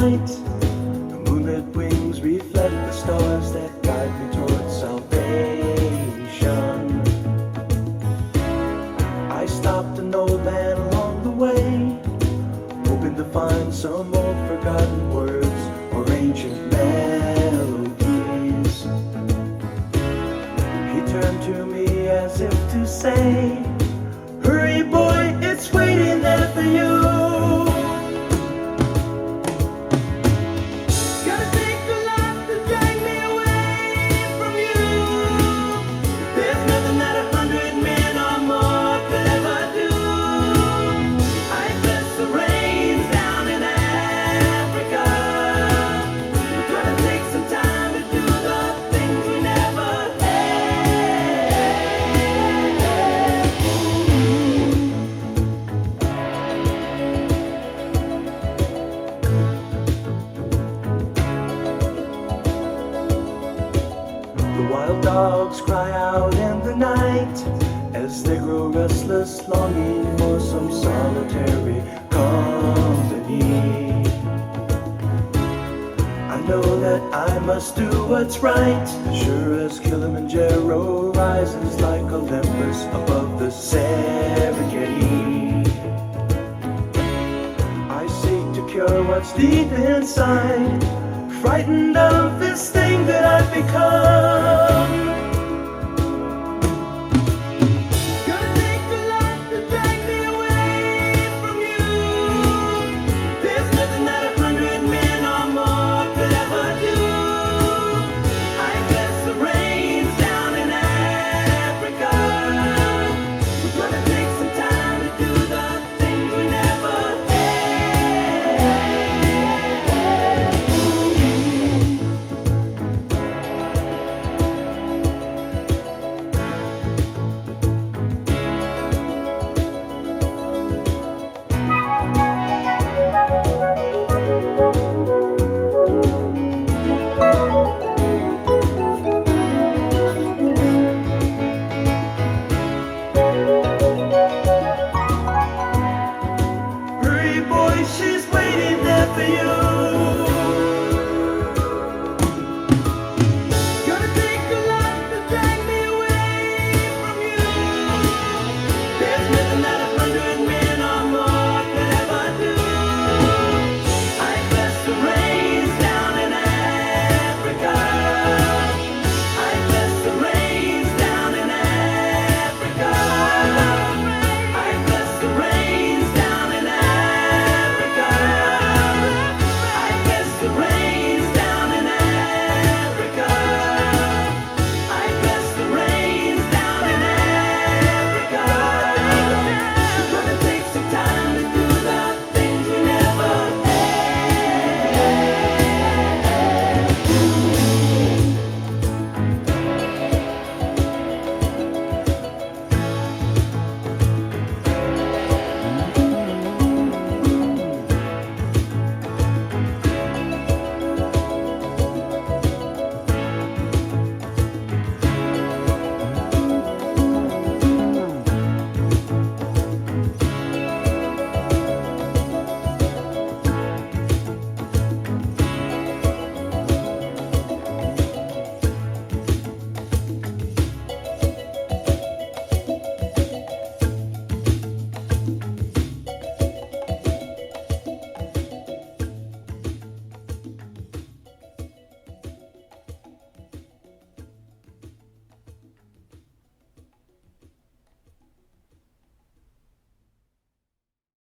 night. The moonlit wings reflect the stars that guide me towards salvation. I stopped an old man along the way, hoping to find some old forgotten words or ancient melodies. He turned to me as if to say, "Hurry boy, it's waiting there for you." Gotta take a lot to drag me away from you. There's nothing that 100 men or more could ever do. I bless the rains down in Africa. Gotta take some time to do the things we never The wild dogs cry out in the night as they grow restless, longing for some solitary company. I know that I must do what's right, sure as Kilimanjaro rises like Olympus above the Serengeti. I seek to cure what's deep inside, frightened of this thing that I've become.